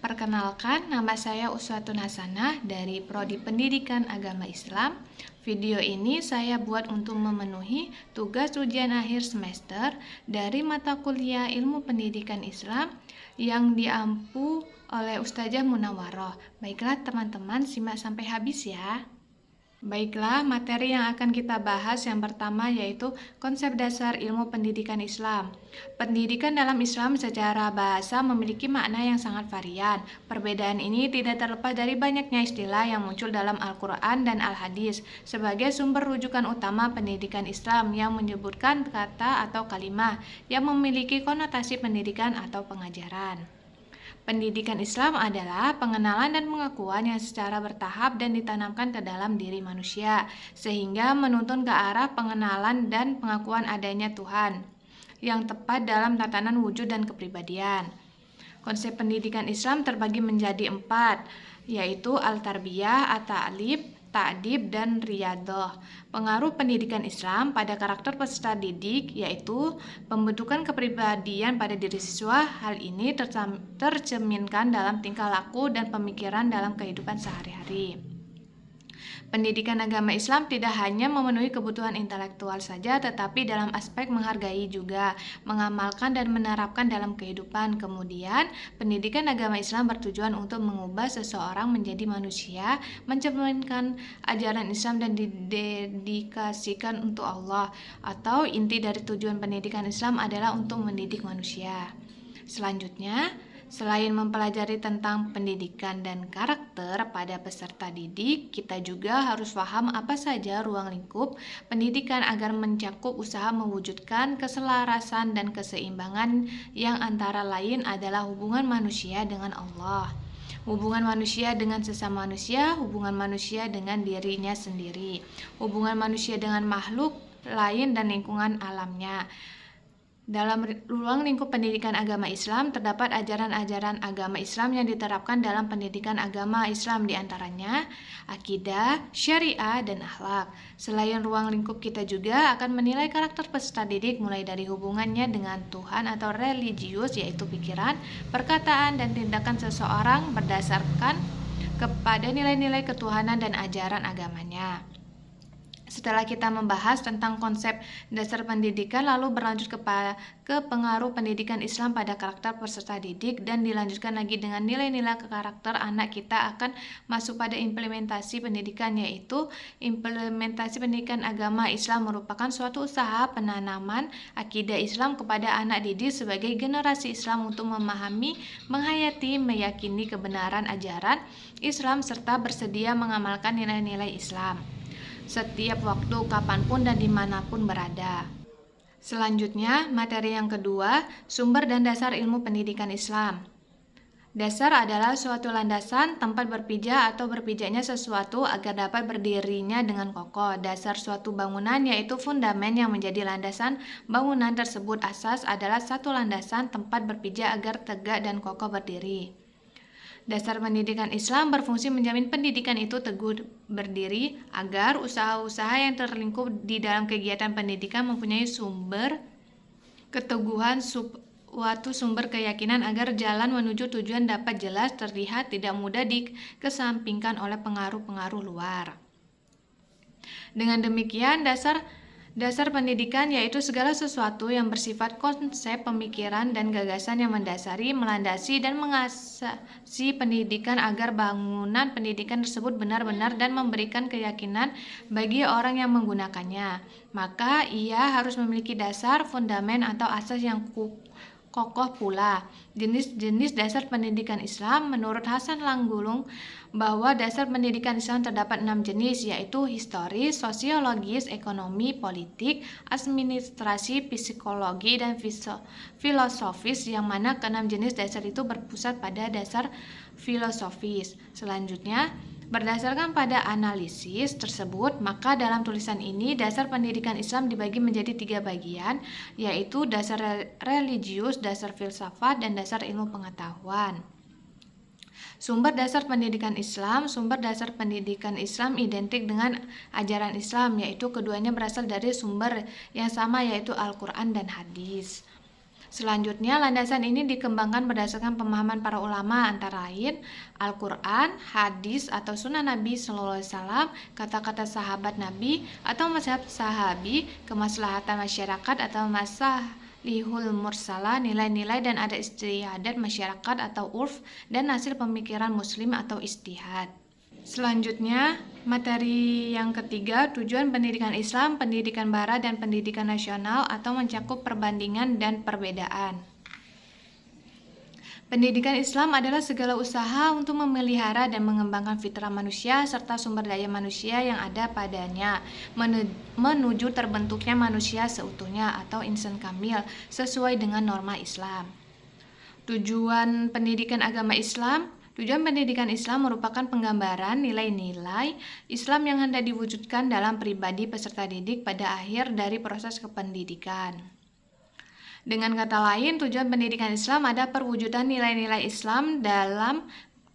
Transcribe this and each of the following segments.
Perkenalkan, nama saya Uswatun Hasanah dari Prodi Pendidikan Agama Islam. Video ini saya buat untuk memenuhi tugas ujian akhir semester dari mata kuliah Ilmu Pendidikan Islam yang diampu oleh Ustazah Munawwaroh. Baiklah teman-teman, simak sampai habis ya. Baiklah, materi yang akan kita bahas yang pertama yaitu konsep dasar ilmu pendidikan Islam. Pendidikan dalam Islam secara bahasa memiliki makna yang sangat varian. Perbedaan ini tidak terlepas dari banyaknya istilah yang muncul dalam Al-Quran dan Al-Hadis sebagai sumber rujukan utama pendidikan Islam yang menyebutkan kata atau kalimat yang memiliki konotasi pendidikan atau pengajaran. Pendidikan Islam adalah pengenalan dan pengakuan yang secara bertahap dan ditanamkan ke dalam diri manusia, sehingga menuntun ke arah pengenalan dan pengakuan adanya Tuhan yang tepat dalam tatanan wujud dan kepribadian. Konsep pendidikan Islam terbagi menjadi 4, yaitu al-tarbiyah, at-ta'lib, ta'dib, dan riyadhah. Pengaruh pendidikan Islam pada karakter peserta didik yaitu pembentukan kepribadian pada diri siswa. Hal ini tercerminkan dalam tingkah laku dan pemikiran dalam kehidupan sehari-hari. Pendidikan agama Islam tidak hanya memenuhi kebutuhan intelektual saja, tetapi dalam aspek menghargai juga, mengamalkan dan menerapkan dalam kehidupan. Kemudian, pendidikan agama Islam bertujuan untuk mengubah seseorang menjadi manusia, mencerminkan ajaran Islam dan didedikasikan untuk Allah. Atau inti dari tujuan pendidikan Islam adalah untuk mendidik manusia. Selanjutnya, selain mempelajari tentang pendidikan dan karakter pada peserta didik, kita juga harus paham apa saja ruang lingkup pendidikan agar mencakup usaha mewujudkan keselarasan dan keseimbangan yang antara lain adalah hubungan manusia dengan Allah, hubungan manusia dengan sesama manusia, hubungan manusia dengan dirinya sendiri, hubungan manusia dengan makhluk lain dan lingkungan alamnya. Dalam ruang lingkup pendidikan agama Islam, terdapat ajaran-ajaran agama Islam yang diterapkan dalam pendidikan agama Islam, diantaranya akidah, syariah, dan akhlak. Selain ruang lingkup, kita juga akan menilai karakter peserta didik mulai dari hubungannya dengan Tuhan atau religius, yaitu pikiran, perkataan, dan tindakan seseorang berdasarkan kepada nilai-nilai ketuhanan dan ajaran agamanya. Setelah kita membahas tentang konsep dasar pendidikan, lalu berlanjut ke pengaruh pendidikan Islam pada karakter peserta didik dan dilanjutkan lagi dengan nilai-nilai karakter anak, kita akan masuk pada implementasi pendidikan, yaitu implementasi pendidikan agama Islam merupakan suatu usaha penanaman akidah Islam kepada anak didik sebagai generasi Islam untuk memahami, menghayati, meyakini kebenaran ajaran Islam serta bersedia mengamalkan nilai-nilai Islam setiap waktu, kapanpun, dan dimanapun berada. Selanjutnya, materi yang kedua, sumber dan dasar ilmu pendidikan Islam. Dasar adalah suatu landasan, tempat berpijak atau berpijaknya sesuatu agar dapat berdirinya dengan kokoh. Dasar suatu bangunan yaitu fundamen yang menjadi landasan bangunan tersebut. Asas adalah satu landasan tempat berpijak agar tegak dan kokoh berdiri. Dasar pendidikan Islam berfungsi menjamin pendidikan itu teguh berdiri agar usaha-usaha yang terlingkup di dalam kegiatan pendidikan mempunyai sumber keteguhan, suatu sumber keyakinan agar jalan menuju tujuan dapat jelas terlihat, tidak mudah dikesampingkan oleh pengaruh-pengaruh luar. Dengan demikian, Dasar pendidikan yaitu segala sesuatu yang bersifat konsep, pemikiran, dan gagasan yang mendasari, melandasi, dan mengasasi pendidikan agar bangunan pendidikan tersebut benar-benar dan memberikan keyakinan bagi orang yang menggunakannya. Maka ia harus memiliki dasar, fundamen, atau asas yang kokoh pula. Jenis-jenis dasar pendidikan Islam menurut Hasan Langgulung bahwa dasar pendidikan Islam terdapat 6 jenis, yaitu historis, sosiologis, ekonomi, politik, administrasi, psikologi, dan filosofis, yang mana ke-6 jenis dasar itu berpusat pada dasar filosofis. Selanjutnya, berdasarkan pada analisis tersebut, maka dalam tulisan ini dasar pendidikan Islam dibagi menjadi 3 bagian, yaitu dasar religius, dasar filsafat, dan dasar ilmu pengetahuan. Sumber dasar pendidikan Islam. Sumber dasar pendidikan Islam identik dengan ajaran Islam, yaitu keduanya berasal dari sumber yang sama, yaitu Al-Quran dan Hadis. Selanjutnya, landasan ini dikembangkan berdasarkan pemahaman para ulama antara lain Al-Quran, hadis atau sunnah Nabi SAW, kata-kata sahabat Nabi atau mazhab sahabi, kemaslahatan masyarakat atau masalihul mursalah, nilai-nilai dan adat istiadat masyarakat atau urf, dan hasil pemikiran muslim atau ijtihad. Selanjutnya, materi yang ketiga, tujuan pendidikan Islam, pendidikan Barat, dan pendidikan nasional atau mencakup perbandingan dan perbedaan. Pendidikan Islam adalah segala usaha untuk memelihara dan mengembangkan fitrah manusia serta sumber daya manusia yang ada padanya menuju terbentuknya manusia seutuhnya atau insan kamil sesuai dengan norma Islam. Tujuan pendidikan Islam merupakan penggambaran nilai-nilai Islam yang hendak diwujudkan dalam pribadi peserta didik pada akhir dari proses kependidikan. Dengan kata lain, tujuan pendidikan Islam ada perwujudan nilai-nilai Islam dalam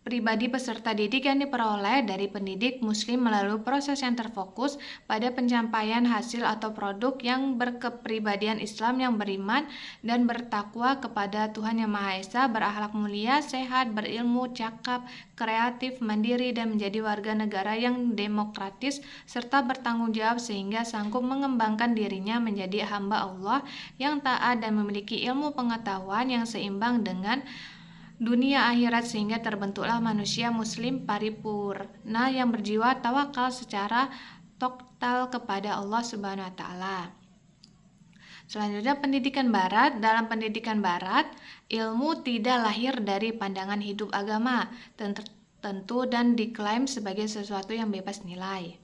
pribadi peserta didik yang diperoleh dari pendidik muslim melalui proses yang terfokus pada pencapaian hasil atau produk yang berkepribadian Islam yang beriman dan bertakwa kepada Tuhan Yang Maha Esa, berakhlak mulia, sehat, berilmu, cakap, kreatif, mandiri, dan menjadi warga negara yang demokratis serta bertanggung jawab sehingga sanggup mengembangkan dirinya menjadi hamba Allah yang taat dan memiliki ilmu pengetahuan yang seimbang dengan dunia akhirat sehingga terbentuklah manusia muslim paripurna yang berjiwa tawakal secara total kepada Allah Subhanahu wa taala. Selanjutnya, pendidikan Barat. Dalam pendidikan Barat, ilmu tidak lahir dari pandangan hidup agama tentu dan diklaim sebagai sesuatu yang bebas nilai.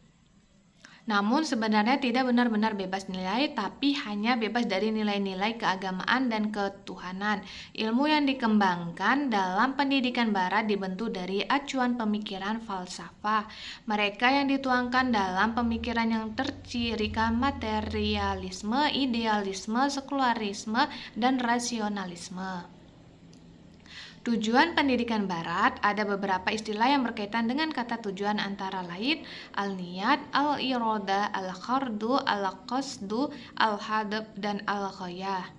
Namun sebenarnya tidak benar-benar bebas nilai, tapi hanya bebas dari nilai-nilai keagamaan dan ketuhanan. Ilmu yang dikembangkan dalam pendidikan Barat dibentuk dari acuan pemikiran falsafah. Mereka yang dituangkan dalam pemikiran yang tercirikan materialisme, idealisme, sekularisme, dan rasionalisme. Tujuan pendidikan Barat, ada beberapa istilah yang berkaitan dengan kata tujuan antara lain al-niyat, al-iroda, al-khardu, al-qasdu, al-hadab, dan al-ghayah.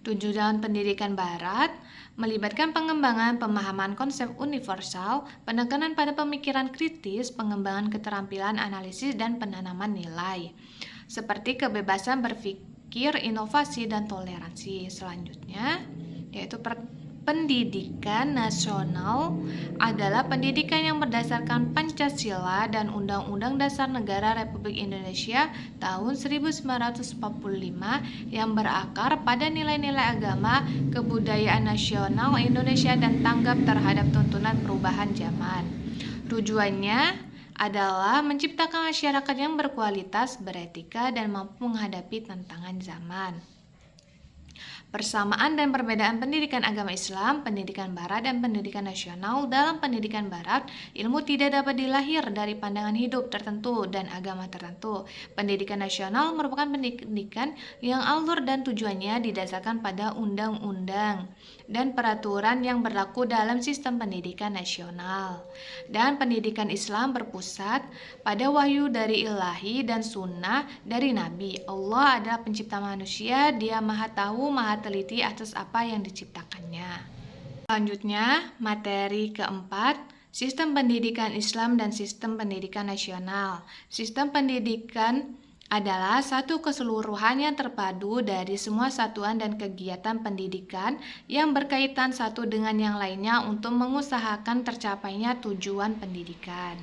Tujuan pendidikan Barat melibatkan pengembangan pemahaman konsep universal, penekanan pada pemikiran kritis, pengembangan keterampilan analisis, dan penanaman nilai, seperti kebebasan berpikir, inovasi, dan toleransi. Selanjutnya, yaitu pendidikan nasional adalah pendidikan yang berdasarkan Pancasila dan Undang-Undang Dasar Negara Republik Indonesia tahun 1945 yang berakar pada nilai-nilai agama, kebudayaan nasional Indonesia dan tanggap terhadap tuntunan perubahan zaman. Tujuannya adalah menciptakan masyarakat yang berkualitas, beretika, dan mampu menghadapi tantangan zaman. Persamaan dan perbedaan pendidikan agama Islam, pendidikan Barat, dan pendidikan nasional. Dalam pendidikan Barat, ilmu tidak dapat dilahir dari pandangan hidup tertentu dan agama tertentu. Pendidikan nasional merupakan pendidikan yang alur dan tujuannya didasarkan pada undang-undang dan peraturan yang berlaku dalam sistem pendidikan nasional. Dan pendidikan Islam berpusat pada wahyu dari ilahi dan sunnah dari Nabi. Allah adalah pencipta manusia, Dia Maha Tahu, Maha teliti atas apa yang diciptakannya. Selanjutnya, materi keempat, sistem pendidikan Islam dan sistem pendidikan nasional. Sistem pendidikan adalah satu keseluruhan yang terpadu dari semua satuan dan kegiatan pendidikan yang berkaitan satu dengan yang lainnya untuk mengusahakan tercapainya tujuan pendidikan.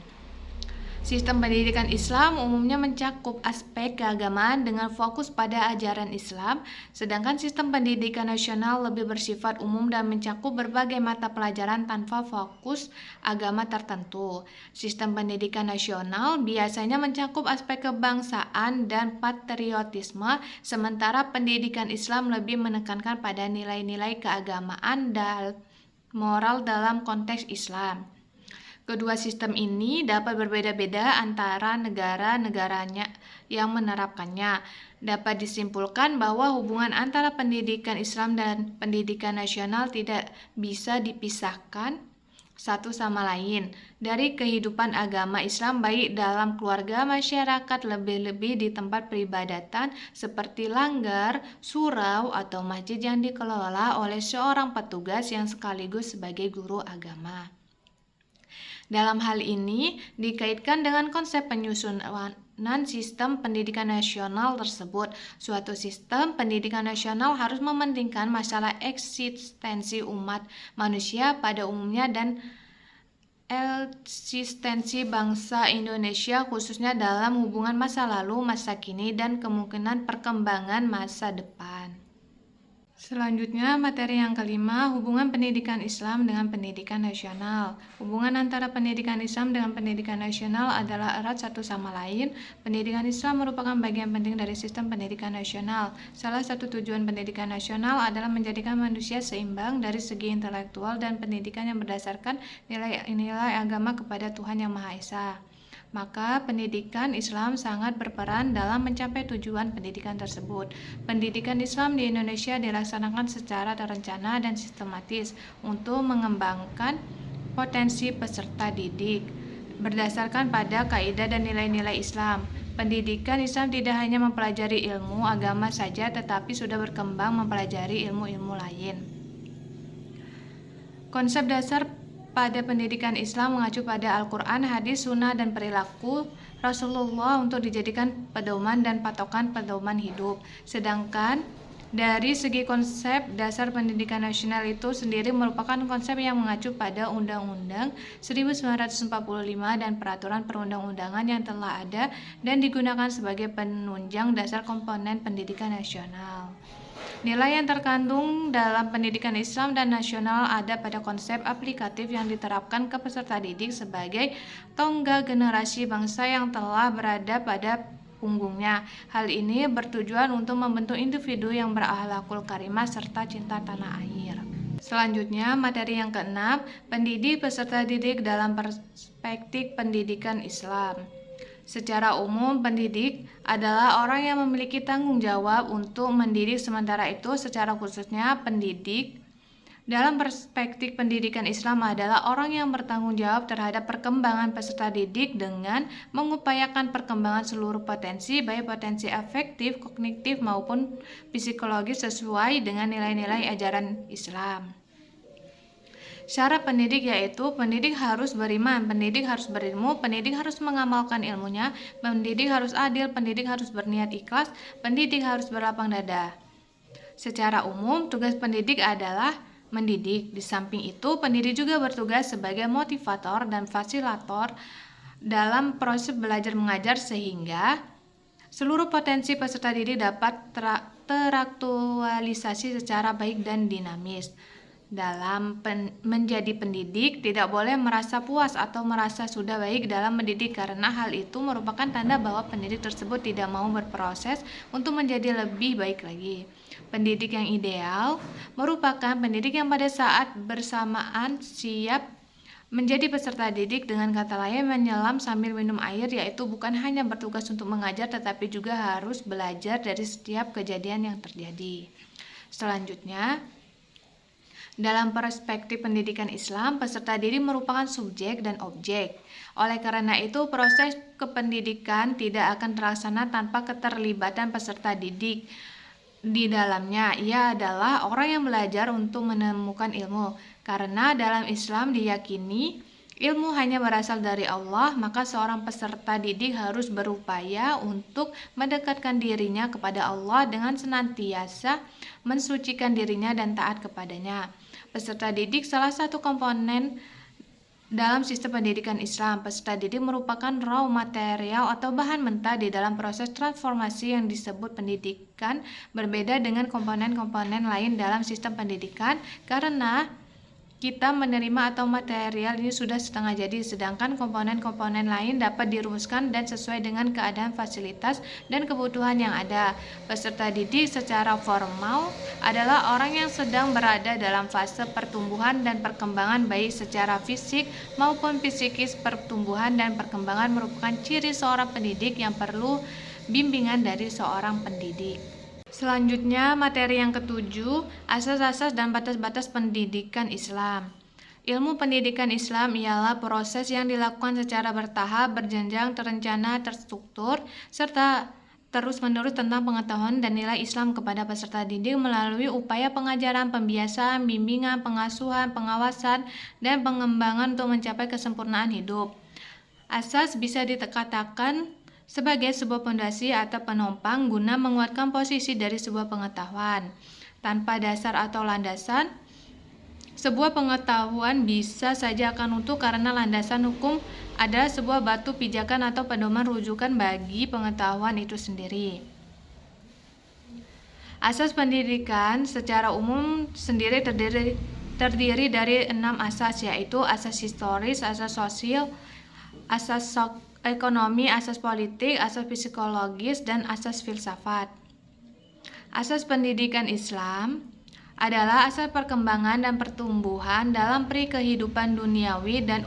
Sistem pendidikan Islam umumnya mencakup aspek keagamaan dengan fokus pada ajaran Islam, sedangkan sistem pendidikan nasional lebih bersifat umum dan mencakup berbagai mata pelajaran tanpa fokus agama tertentu. Sistem pendidikan nasional biasanya mencakup aspek kebangsaan dan patriotisme, sementara pendidikan Islam lebih menekankan pada nilai-nilai keagamaan dan moral dalam konteks Islam. Kedua sistem ini dapat berbeda-beda antara negara-negaranya yang menerapkannya. Dapat disimpulkan bahwa hubungan antara pendidikan Islam dan pendidikan nasional tidak bisa dipisahkan satu sama lain dari kehidupan agama Islam baik dalam keluarga, masyarakat, lebih-lebih di tempat peribadatan seperti langgar, surau, atau masjid yang dikelola oleh seorang petugas yang sekaligus sebagai guru agama. Dalam hal ini dikaitkan dengan konsep penyusunan sistem pendidikan nasional tersebut. Suatu sistem pendidikan nasional harus mementingkan masalah eksistensi umat manusia pada umumnya dan eksistensi bangsa Indonesia khususnya dalam hubungan masa lalu, masa kini, dan kemungkinan perkembangan masa depan. Selanjutnya, materi yang kelima, hubungan pendidikan Islam dengan pendidikan nasional. Hubungan antara pendidikan Islam dengan pendidikan nasional adalah erat satu sama lain. Pendidikan Islam merupakan bagian penting dari sistem pendidikan nasional. Salah satu tujuan pendidikan nasional adalah menjadikan manusia seimbang dari segi intelektual dan pendidikan yang berdasarkan nilai-nilai agama kepada Tuhan Yang Maha Esa. Maka pendidikan Islam sangat berperan dalam mencapai tujuan pendidikan tersebut. Pendidikan Islam di Indonesia dilaksanakan secara terencana dan sistematis untuk mengembangkan potensi peserta didik berdasarkan pada kaidah dan nilai-nilai Islam. Pendidikan Islam tidak hanya mempelajari ilmu agama saja, tetapi sudah berkembang mempelajari ilmu-ilmu lain. Konsep dasar pada pendidikan Islam mengacu pada Al-Quran, hadis, sunnah, dan perilaku Rasulullah untuk dijadikan pedoman dan patokan pedoman hidup. Sedangkan dari segi konsep dasar pendidikan nasional itu sendiri merupakan konsep yang mengacu pada Undang-Undang 1945 dan peraturan perundang-undangan yang telah ada dan digunakan sebagai penunjang dasar komponen pendidikan nasional. Nilai yang terkandung dalam pendidikan Islam dan nasional ada pada konsep aplikatif yang diterapkan ke peserta didik sebagai tonggak generasi bangsa yang telah berada pada punggungnya. Hal ini bertujuan untuk membentuk individu yang berakhlakul karimah serta cinta tanah air. Selanjutnya, materi yang keenam, pendidik peserta didik dalam perspektif pendidikan Islam. Secara umum, pendidik adalah orang yang memiliki tanggung jawab untuk mendidik, sementara itu secara khususnya pendidik dalam perspektif pendidikan Islam adalah orang yang bertanggung jawab terhadap perkembangan peserta didik dengan mengupayakan perkembangan seluruh potensi, baik potensi afektif, kognitif maupun psikologis sesuai dengan nilai-nilai ajaran Islam. Syarat pendidik yaitu pendidik harus beriman, pendidik harus berilmu, pendidik harus mengamalkan ilmunya, pendidik harus adil, pendidik harus berniat ikhlas, pendidik harus berlapang dada. Secara umum, tugas pendidik adalah mendidik. Di samping itu, pendidik juga bertugas sebagai motivator dan fasilitator dalam proses belajar mengajar sehingga seluruh potensi peserta didik dapat teraktualisasi secara baik dan dinamis. Dalam menjadi pendidik, tidak boleh merasa puas atau merasa sudah baik dalam mendidik karena hal itu merupakan tanda bahwa pendidik tersebut tidak mau berproses untuk menjadi lebih baik lagi. Pendidik yang ideal merupakan pendidik yang pada saat bersamaan siap menjadi peserta didik, dengan kata lain menyelam sambil minum air, yaitu bukan hanya bertugas untuk mengajar tetapi juga harus belajar dari setiap kejadian yang terjadi. Selanjutnya, dalam perspektif pendidikan Islam, peserta didik merupakan subjek dan objek. Oleh karena itu, proses kependidikan tidak akan terlaksana tanpa keterlibatan peserta didik di dalamnya. Ia adalah orang yang belajar untuk menemukan ilmu. Karena dalam Islam diyakini ilmu hanya berasal dari Allah, maka seorang peserta didik harus berupaya untuk mendekatkan dirinya kepada Allah dengan senantiasa mensucikan dirinya dan taat kepadanya. Peserta didik salah satu komponen dalam sistem pendidikan Islam. Peserta didik merupakan raw material atau bahan mentah di dalam proses transformasi yang disebut pendidikan, berbeda dengan komponen-komponen lain dalam sistem pendidikan karena kita menerima atau material ini sudah setengah jadi, sedangkan komponen-komponen lain dapat dirumuskan dan sesuai dengan keadaan fasilitas dan kebutuhan yang ada. Peserta didik secara formal adalah orang yang sedang berada dalam fase pertumbuhan dan perkembangan baik secara fisik maupun psikis. Pertumbuhan dan perkembangan merupakan ciri seorang pendidik yang perlu bimbingan dari seorang pendidik. Selanjutnya, materi yang ketujuh, asas-asas dan batas-batas pendidikan Islam. Ilmu pendidikan Islam ialah proses yang dilakukan secara bertahap, berjenjang, terencana, terstruktur, serta terus-menerus tentang pengetahuan dan nilai Islam kepada peserta didik melalui upaya pengajaran, pembiasaan, bimbingan, pengasuhan, pengawasan, dan pengembangan untuk mencapai kesempurnaan hidup. Asas bisa dikatakan sebagai sebuah fondasi atau penopang guna menguatkan posisi dari sebuah pengetahuan. Tanpa dasar atau landasan, sebuah pengetahuan bisa saja akan runtuh karena landasan hukum adalah sebuah batu pijakan atau pedoman rujukan bagi pengetahuan itu sendiri. Asas pendidikan secara umum sendiri terdiri dari 6 asas, yaitu asas historis, asas sosial, asas ekonomi, asas politik, asas psikologis, dan asas filsafat. Asas pendidikan Islam adalah asas perkembangan dan pertumbuhan dalam kehidupan duniawi dan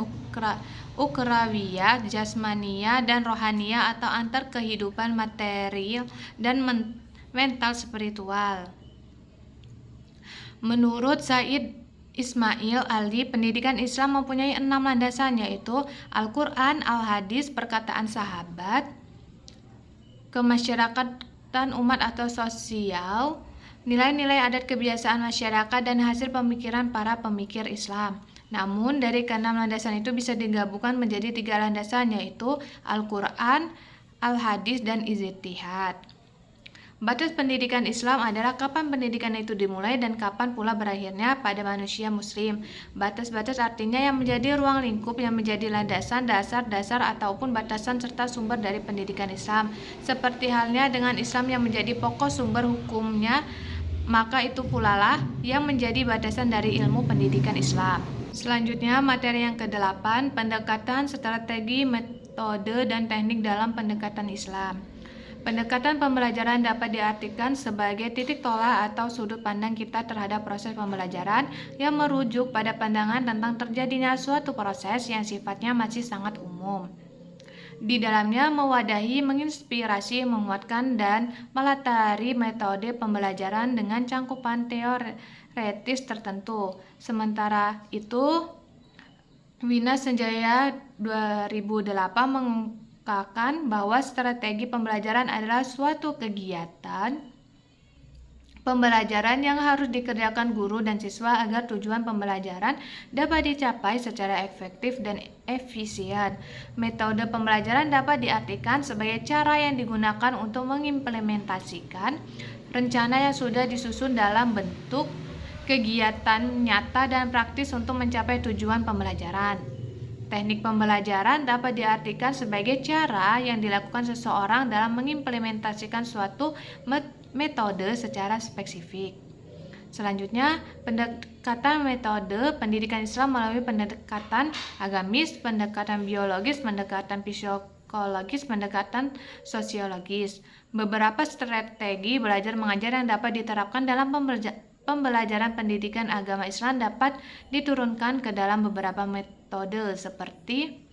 ukhrawiyah, jasmaniyah, dan rohaniyah atau antar kehidupan material dan mental spiritual. Menurut Said Ismail Ali, pendidikan Islam mempunyai 6 landasan, yaitu Al-Quran, Al-Hadis, perkataan sahabat, kemasyarakatan umat atau sosial, nilai-nilai adat kebiasaan masyarakat, dan hasil pemikiran para pemikir Islam. Namun, dari ke-6 landasan itu bisa digabungkan menjadi 3 landasan, yaitu Al-Quran, Al-Hadis, dan Ijtihad. Batas pendidikan Islam adalah kapan pendidikan itu dimulai dan kapan pula berakhirnya pada manusia muslim. Batas-batas artinya yang menjadi ruang lingkup yang menjadi landasan, dasar ataupun batasan serta sumber dari pendidikan Islam. Seperti halnya dengan Islam yang menjadi pokok sumber hukumnya, maka itu pula lah yang menjadi batasan dari ilmu pendidikan Islam. Selanjutnya, materi yang ke-8, pendekatan, strategi, metode, dan teknik dalam pendekatan Islam. Pendekatan pembelajaran dapat diartikan sebagai titik tolak atau sudut pandang kita terhadap proses pembelajaran yang merujuk pada pandangan tentang terjadinya suatu proses yang sifatnya masih sangat umum. Di dalamnya mewadahi, menginspirasi, menguatkan, dan melatari metode pembelajaran dengan cangkupan teoretis tertentu. Sementara itu, Wina Sanjaya 2008 mengungkapkan bahwa strategi pembelajaran adalah suatu kegiatan pembelajaran yang harus dikerjakan guru dan siswa agar tujuan pembelajaran dapat dicapai secara efektif dan efisien. Metode pembelajaran dapat diartikan sebagai cara yang digunakan untuk mengimplementasikan rencana yang sudah disusun dalam bentuk kegiatan nyata dan praktis untuk mencapai tujuan pembelajaran. Teknik pembelajaran dapat diartikan sebagai cara yang dilakukan seseorang dalam mengimplementasikan suatu metode secara spesifik. Selanjutnya, pendekatan metode pendidikan Islam melalui pendekatan agamis, pendekatan biologis, pendekatan psikologis, pendekatan sosiologis. Beberapa strategi belajar mengajar yang dapat diterapkan dalam pembelajaran pendidikan agama Islam dapat diturunkan ke dalam beberapa metode seperti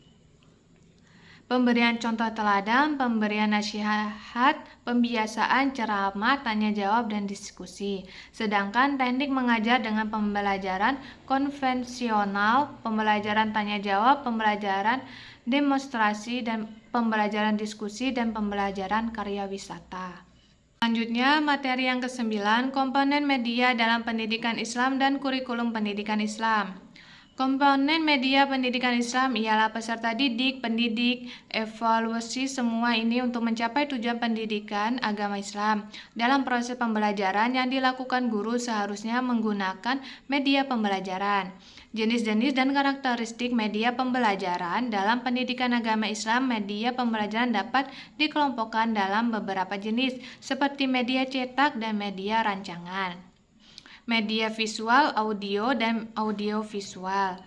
pemberian contoh teladan, pemberian nasihat, pembiasaan, ceramah, tanya jawab, dan diskusi. Sedangkan teknik mengajar dengan pembelajaran konvensional, pembelajaran tanya jawab, pembelajaran demonstrasi, dan pembelajaran diskusi, dan pembelajaran karya wisata. Selanjutnya, materi yang ke-9, komponen media dalam pendidikan Islam dan kurikulum pendidikan Islam. Komponen media pendidikan Islam ialah peserta didik, pendidik, evaluasi, semua ini untuk mencapai tujuan pendidikan agama Islam. Dalam proses pembelajaran yang dilakukan guru seharusnya menggunakan media pembelajaran. Jenis-jenis dan karakteristik media pembelajaran dalam pendidikan agama Islam, media pembelajaran dapat dikelompokkan dalam beberapa jenis, seperti media cetak dan media rancangan. Media visual, audio, dan audiovisual.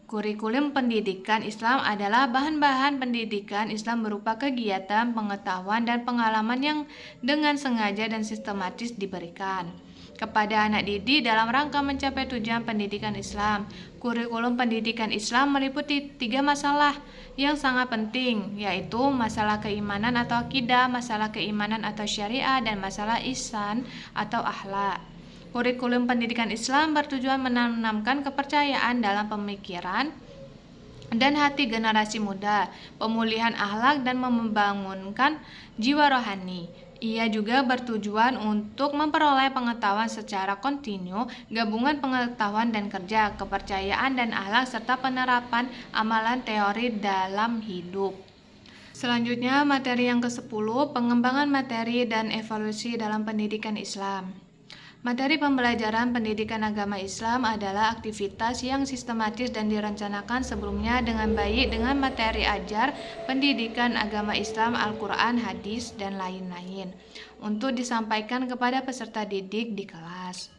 Kurikulum pendidikan Islam adalah bahan-bahan pendidikan Islam berupa kegiatan, pengetahuan, dan pengalaman yang dengan sengaja dan sistematis diberikan kepada anak didik dalam rangka mencapai tujuan pendidikan Islam. Kurikulum pendidikan Islam meliputi 3 masalah yang sangat penting, yaitu masalah keimanan atau akidah, masalah keimanan atau syariah, dan masalah ihsan atau akhlak. Kurikulum pendidikan Islam bertujuan menanamkan kepercayaan dalam pemikiran dan hati generasi muda, pemulihan akhlak dan membangunkan jiwa rohani. Ia juga bertujuan untuk memperoleh pengetahuan secara kontinu, gabungan pengetahuan dan kerja, kepercayaan dan akhlak serta penerapan amalan teori dalam hidup. Selanjutnya, materi yang ke-10, pengembangan materi dan evaluasi dalam pendidikan Islam. Materi pembelajaran pendidikan agama Islam adalah aktivitas yang sistematis dan direncanakan sebelumnya dengan baik dengan materi ajar pendidikan agama Islam, Al-Quran, hadis, dan lain-lain untuk disampaikan kepada peserta didik di kelas.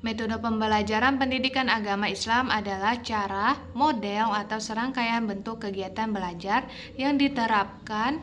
Metode pembelajaran pendidikan agama Islam adalah cara, model, atau serangkaian bentuk kegiatan belajar yang diterapkan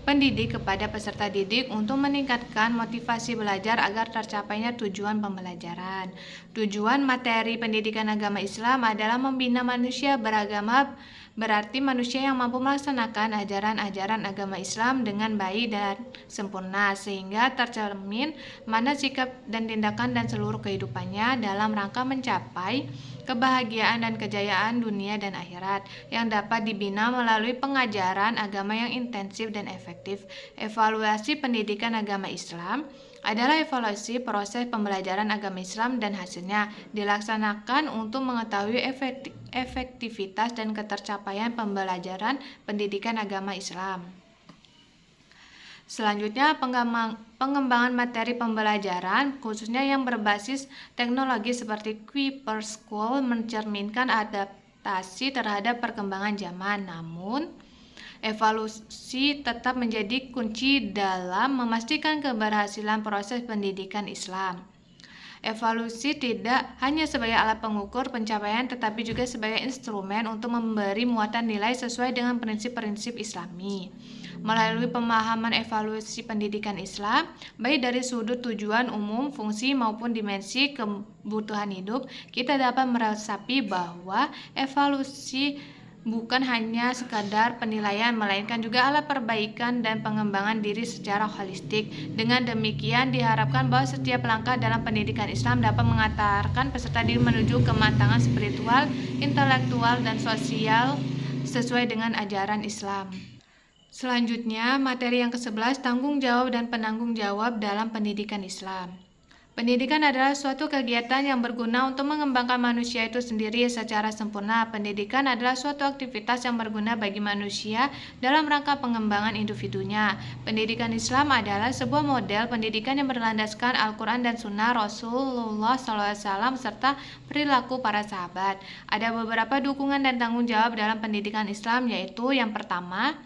pendidik kepada peserta didik untuk meningkatkan motivasi belajar agar tercapainya tujuan pembelajaran. Tujuan materi pendidikan agama Islam adalah membina manusia beragama, berarti manusia yang mampu melaksanakan ajaran-ajaran agama Islam dengan baik dan sempurna, sehingga tercermin mana sikap dan tindakan dan seluruh kehidupannya dalam rangka mencapai kebahagiaan dan kejayaan dunia dan akhirat yang dapat dibina melalui pengajaran agama yang intensif dan efektif. Evaluasi pendidikan agama Islam adalah evaluasi proses pembelajaran agama Islam dan hasilnya dilaksanakan untuk mengetahui efektivitas dan ketercapaian pembelajaran pendidikan agama Islam. Selanjutnya, pengembangan materi pembelajaran khususnya yang berbasis teknologi seperti Kuiper School mencerminkan adaptasi terhadap perkembangan zaman. Namun, evaluasi tetap menjadi kunci dalam memastikan keberhasilan proses pendidikan Islam. Evaluasi tidak hanya sebagai alat pengukur pencapaian tetapi juga sebagai instrumen untuk memberi muatan nilai sesuai dengan prinsip-prinsip Islami. Melalui pemahaman evaluasi pendidikan Islam, baik dari sudut tujuan umum, fungsi maupun dimensi kebutuhan hidup, kita dapat meresapi bahwa evaluasi bukan hanya sekadar penilaian, melainkan juga alat perbaikan dan pengembangan diri secara holistik. Dengan demikian, diharapkan bahwa setiap langkah dalam pendidikan Islam dapat mengantarkan peserta didik menuju kematangan spiritual, intelektual, dan sosial sesuai dengan ajaran Islam. Selanjutnya, materi yang ke-11, tanggung jawab dan penanggung jawab dalam pendidikan Islam. Pendidikan adalah suatu kegiatan yang berguna untuk mengembangkan manusia itu sendiri secara sempurna. Pendidikan adalah suatu aktivitas yang berguna bagi manusia dalam rangka pengembangan individunya. Pendidikan Islam adalah sebuah model pendidikan yang berlandaskan Al-Quran dan Sunnah Rasulullah SAW serta perilaku para sahabat. Ada beberapa dukungan dan tanggung jawab dalam pendidikan Islam, yaitu yang pertama,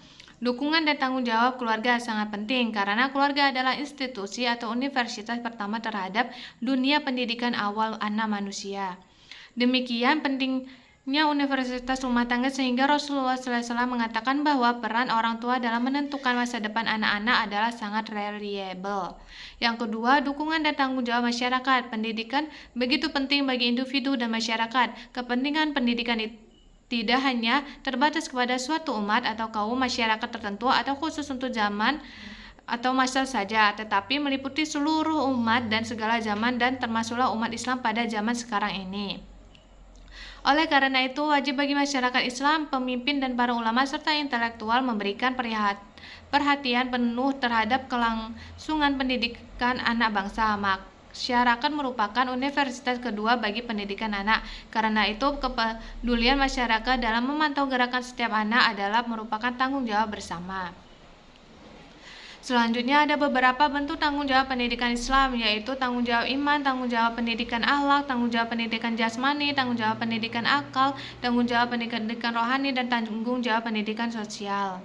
dukungan dan tanggung jawab keluarga sangat penting karena keluarga adalah institusi atau universitas pertama terhadap dunia pendidikan awal anak manusia. Demikian pentingnya universitas rumah tangga sehingga Rasulullah SAW mengatakan bahwa peran orang tua dalam menentukan masa depan anak-anak adalah sangat reliable. Yang kedua, dukungan dan tanggung jawab masyarakat. Pendidikan begitu penting bagi individu dan masyarakat. Kepentingan pendidikan itu tidak hanya terbatas kepada suatu umat atau kaum masyarakat tertentu atau khusus untuk zaman atau masa saja, tetapi meliputi seluruh umat dan segala zaman dan termasuklah umat Islam pada zaman sekarang ini. Oleh karena itu, wajib bagi masyarakat Islam, pemimpin dan para ulama serta intelektual memberikan perhatian penuh terhadap kelangsungan pendidikan anak bangsa. Masyarakat merupakan universitas kedua bagi pendidikan anak. Karena itu, kepedulian masyarakat dalam memantau gerakan setiap anak adalah merupakan tanggung jawab bersama. Selanjutnya ada beberapa bentuk tanggung jawab pendidikan Islam, yaitu tanggung jawab iman, tanggung jawab pendidikan akhlak, tanggung jawab pendidikan jasmani, tanggung jawab pendidikan akal, tanggung jawab pendidikan rohani, dan tanggung jawab pendidikan sosial.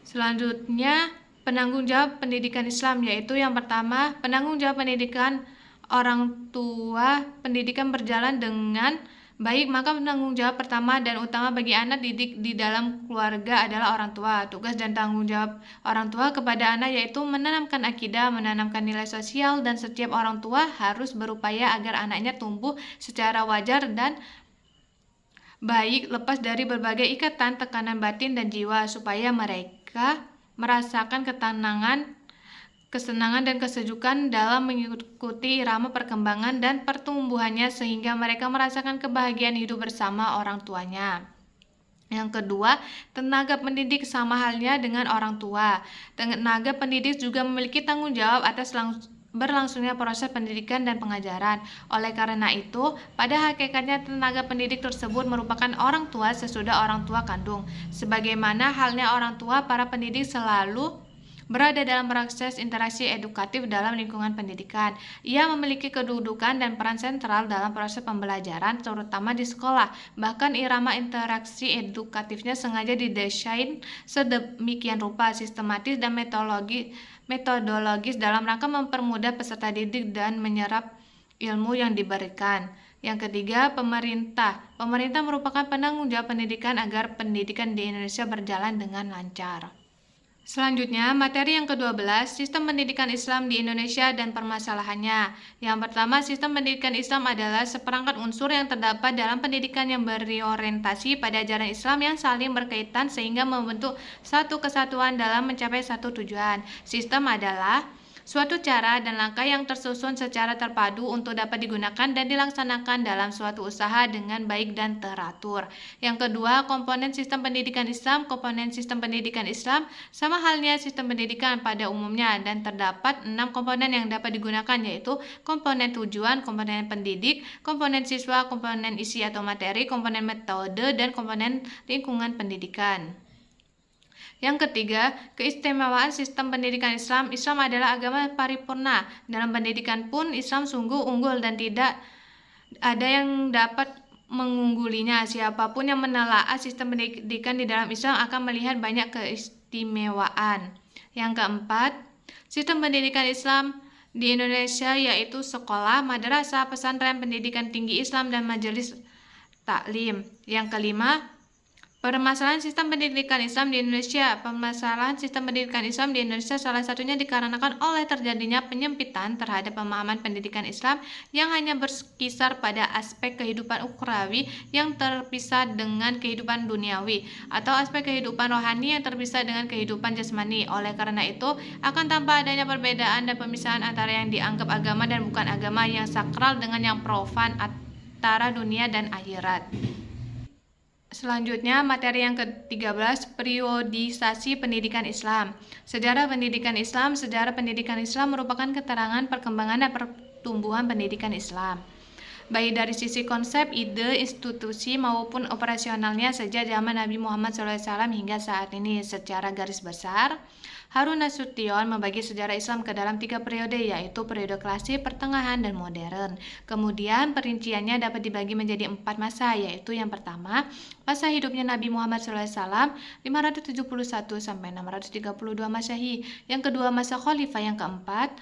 Selanjutnya, penanggung jawab pendidikan Islam, yaitu yang pertama, penanggung jawab pendidikan orang tua. Pendidikan berjalan dengan baik, maka penanggung jawab pertama dan utama bagi anak didik di dalam keluarga adalah orang tua. Tugas dan tanggung jawab orang tua kepada anak yaitu menanamkan akidah, menanamkan nilai sosial, dan setiap orang tua harus berupaya agar anaknya tumbuh secara wajar dan baik, lepas dari berbagai ikatan, tekanan batin dan jiwa, supaya mereka merasakan ketenangan, kesenangan dan kesejukan dalam mengikuti irama perkembangan dan pertumbuhannya sehingga mereka merasakan kebahagiaan hidup bersama orang tuanya. Yang kedua, tenaga pendidik sama halnya dengan orang tua. Tenaga pendidik juga memiliki tanggung jawab atas berlangsungnya proses pendidikan dan pengajaran. Oleh karena itu, pada hakikatnya tenaga pendidik tersebut merupakan orang tua sesudah orang tua kandung. Sebagaimana halnya orang tua, para pendidik selalu berada dalam proses interaksi edukatif dalam lingkungan pendidikan. Ia memiliki kedudukan dan peran sentral dalam proses pembelajaran, terutama di sekolah. Bahkan irama interaksi edukatifnya sengaja didesain sedemikian rupa, sistematis dan metodologis dalam rangka mempermudah peserta didik dan menyerap ilmu yang diberikan. Yang ketiga, pemerintah. Pemerintah merupakan penanggung jawab pendidikan agar pendidikan di Indonesia berjalan dengan lancar. Selanjutnya, materi yang ke-12, sistem pendidikan Islam di Indonesia dan permasalahannya. Yang pertama, sistem pendidikan Islam adalah seperangkat unsur yang terdapat dalam pendidikan yang berorientasi pada ajaran Islam yang saling berkaitan sehingga membentuk satu kesatuan dalam mencapai satu tujuan. Sistem adalah suatu cara dan langkah yang tersusun secara terpadu untuk dapat digunakan dan dilaksanakan dalam suatu usaha dengan baik dan teratur. Yang kedua, komponen sistem pendidikan Islam. Komponen sistem pendidikan Islam sama halnya sistem pendidikan pada umumnya dan terdapat 6 komponen yang dapat digunakan, yaitu komponen tujuan, komponen pendidik, komponen siswa, komponen isi atau materi, komponen metode, dan komponen lingkungan pendidikan. Yang ketiga, keistimewaan sistem pendidikan Islam. Islam adalah agama paripurna. Dalam pendidikan pun Islam sungguh unggul dan tidak ada yang dapat mengunggulinya. Siapapun yang menelaah sistem pendidikan di dalam Islam akan melihat banyak keistimewaan. Yang keempat, sistem pendidikan Islam di Indonesia yaitu sekolah, madrasah, pesantren, pendidikan tinggi Islam, dan majelis taklim. Yang kelima, permasalahan sistem pendidikan Islam di Indonesia. Permasalahan sistem pendidikan Islam di Indonesia salah satunya dikarenakan oleh terjadinya penyempitan terhadap pemahaman pendidikan Islam yang hanya berkisar pada aspek kehidupan ukhrawi yang terpisah dengan kehidupan duniawi, atau aspek kehidupan rohani yang terpisah dengan kehidupan jasmani. Oleh karena itu, akan tampak adanya perbedaan dan pemisahan antara yang dianggap agama dan bukan agama, yang sakral dengan yang profan, antara dunia dan akhirat. Selanjutnya, materi yang ke-13, periodisasi pendidikan Islam. Sejarah pendidikan Islam. Sejarah pendidikan Islam merupakan keterangan perkembangan dan pertumbuhan pendidikan Islam, baik dari sisi konsep, ide, institusi, maupun operasionalnya sejak zaman Nabi Muhammad SAW hingga saat ini. Secara garis besar, Harun Nasution membagi sejarah Islam ke dalam 3 periode, yaitu periode klasik, pertengahan, dan modern. Kemudian perinciannya dapat dibagi menjadi 4 masa, yaitu yang pertama, masa hidupnya Nabi Muhammad SAW 571 sampai 632 Masehi. Yang kedua, masa khalifah yang keempat,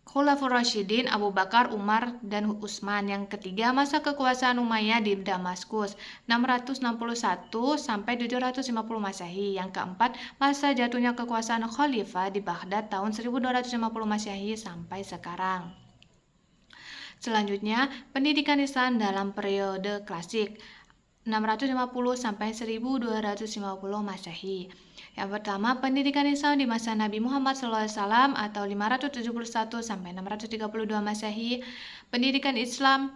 Khulafaur Rasyidin, Abu Bakar, Umar, dan Utsman. Yang ketiga, masa kekuasaan Umayyah di Damaskus 661 sampai 750 Masehi. Yang keempat, masa jatuhnya kekuasaan Khalifah di Baghdad tahun 1250 Masehi sampai sekarang. Selanjutnya, pendidikan Islam dalam periode klasik 650 sampai 1250 Masehi. Yang pertama, pendidikan Islam di masa Nabi Muhammad SAW atau 571 sampai 632 Masehi. Pendidikan Islam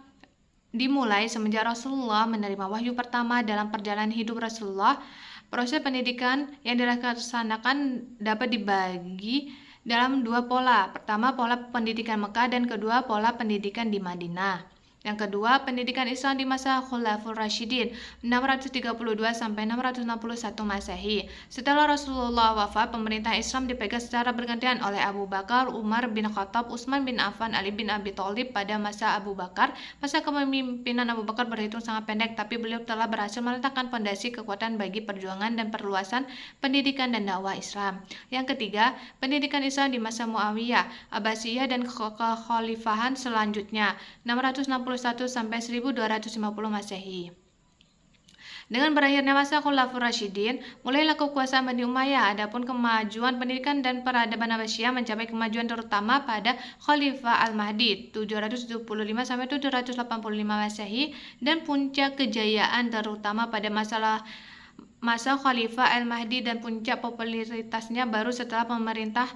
dimulai semenjak Rasulullah menerima wahyu pertama. Dalam perjalanan hidup Rasulullah, proses pendidikan yang dilaksanakan dapat dibagi dalam 2 pola. Pertama, pola pendidikan Mekah, dan kedua, pola pendidikan di Madinah. Yang kedua, pendidikan Islam di masa Khulafaur Rasyidin 632 sampai 661 Masehi. Setelah Rasulullah wafat, pemerintah Islam dipegang secara bergantian oleh Abu Bakar, Umar bin Khattab, Utsman bin Affan, Ali bin Abi Thalib. Pada masa Abu Bakar, masa kepemimpinan Abu Bakar berhitung sangat pendek, tapi beliau telah berhasil meletakkan fondasi kekuatan bagi perjuangan dan perluasan pendidikan dan dakwah Islam. Yang ketiga, pendidikan Islam di masa Muawiyah, Abbasiyah, dan kekhalifahan selanjutnya 661 sampai 1250 Masehi. Dengan berakhirnya masa Khulafaur Rasyidin, mulailah kekuasaan Bani Umayyah. Adapun kemajuan pendidikan dan peradaban Abbasiyah mencapai kemajuan terutama pada Khalifah Al-Mahdi 775 sampai 785 Masehi, dan puncak kejayaan terutama pada masa Khalifah Al-Mahdi, dan puncak popularitasnya baru setelah pemerintah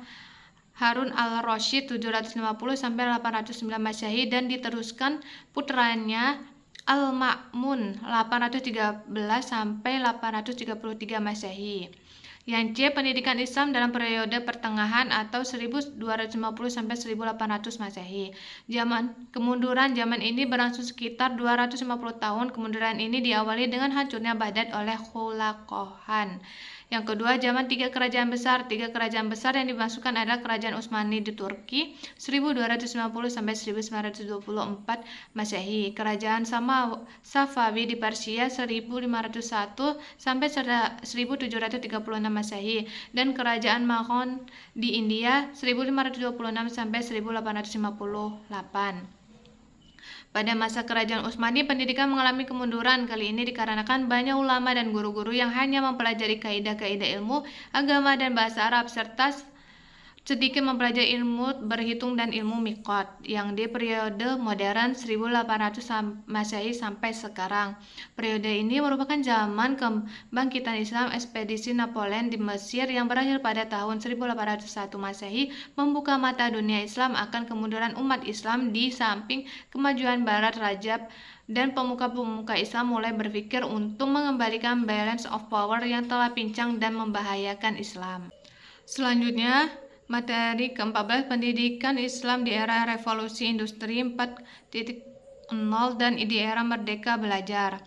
Harun al-Rasyid 750 sampai 809 Masehi dan diteruskan putranya Al-Ma'mun 813 sampai 833 Masehi. Yang C. Pendidikan Islam dalam periode pertengahan atau 1250 sampai 1800 Masehi. Kemunduran zaman ini berlangsung sekitar 250 tahun. Kemunduran ini diawali dengan hancurnya Baghdad oleh Khulakohan. Yang kedua, zaman tiga kerajaan besar. Tiga kerajaan besar yang dimasukkan adalah Kerajaan Utsmani di Turki 1290 sampai 1924 Masehi, Kerajaan Safawi di Persia 1501 sampai 1736 Masehi, dan Kerajaan Maghon di India 1526 sampai 1858. Pada masa Kerajaan Utsmani, pendidikan mengalami kemunduran. Kali ini dikarenakan banyak ulama dan guru-guru yang hanya mempelajari kaidah-kaidah ilmu, agama, dan bahasa Arab, serta sedikit mempelajari ilmu berhitung dan ilmu miqat yang di periode modern 1800 Masehi sampai sekarang. Periode ini merupakan zaman kebangkitan Islam. Ekspedisi Napoleon di Mesir yang berakhir pada tahun 1801 Masehi membuka mata dunia Islam akan kemunduran umat Islam. Di samping kemajuan Barat, Rajab dan pemuka-pemuka Islam mulai berpikir untuk mengembalikan balance of power yang telah pincang dan membahayakan Islam. Selanjutnya, materi ke-14, pendidikan Islam di era revolusi industri 4.0 dan di era merdeka belajar.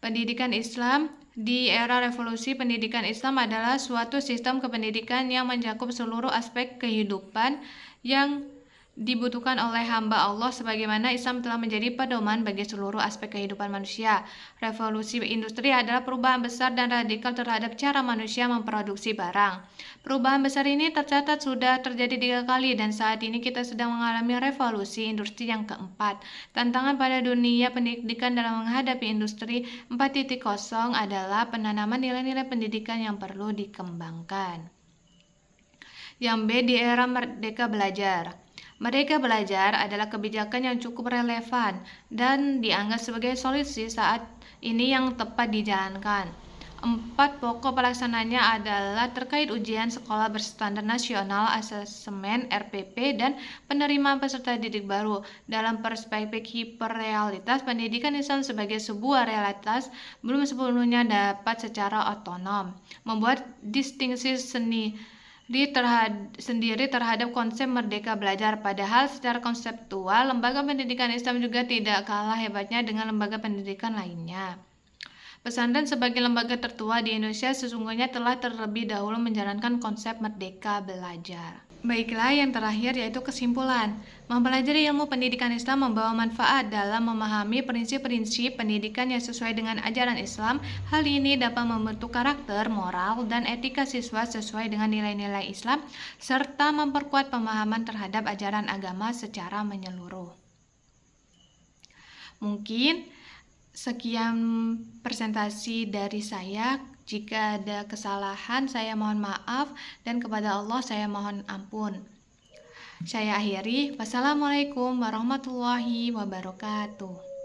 Pendidikan Islam di era revolusi pendidikan Islam adalah suatu sistem kependidikan yang mencakup seluruh aspek kehidupan yang dibutuhkan oleh hamba Allah, sebagaimana Islam telah menjadi pedoman bagi seluruh aspek kehidupan manusia. Revolusi industri adalah perubahan besar dan radikal terhadap cara manusia memproduksi barang. Perubahan besar ini tercatat sudah terjadi 3 kali, dan saat ini kita sedang mengalami revolusi industri yang keempat. Tantangan pada dunia pendidikan dalam menghadapi industri 4.0 adalah penanaman nilai-nilai pendidikan yang perlu dikembangkan. Yang B, di era merdeka belajar. Merdeka belajar adalah kebijakan yang cukup relevan dan dianggap sebagai solusi saat ini yang tepat dijalankan. 4 pokok pelaksananya adalah terkait ujian sekolah berstandar nasional, asesmen RPP, dan penerimaan peserta didik baru. Dalam perspektif hiperrealitas, pendidikan Islam sebagai sebuah realitas belum sepenuhnya dapat secara otonom membuat distingsi sendiri terhadap konsep merdeka belajar. Padahal secara konseptual, lembaga pendidikan Islam juga tidak kalah hebatnya dengan lembaga pendidikan lainnya. Pesantren sebagai lembaga tertua di Indonesia sesungguhnya telah terlebih dahulu menjalankan konsep merdeka belajar. Baiklah, yang terakhir yaitu kesimpulan. Mempelajari ilmu pendidikan Islam membawa manfaat dalam memahami prinsip-prinsip pendidikan yang sesuai dengan ajaran Islam. Hal ini dapat membentuk karakter, moral, dan etika siswa sesuai dengan nilai-nilai Islam, serta memperkuat pemahaman terhadap ajaran agama secara menyeluruh. Mungkin sekian presentasi dari saya. Jika ada kesalahan, saya mohon maaf, dan kepada Allah saya mohon ampun. Saya akhiri. Wassalamualaikum warahmatullahi wabarakatuh.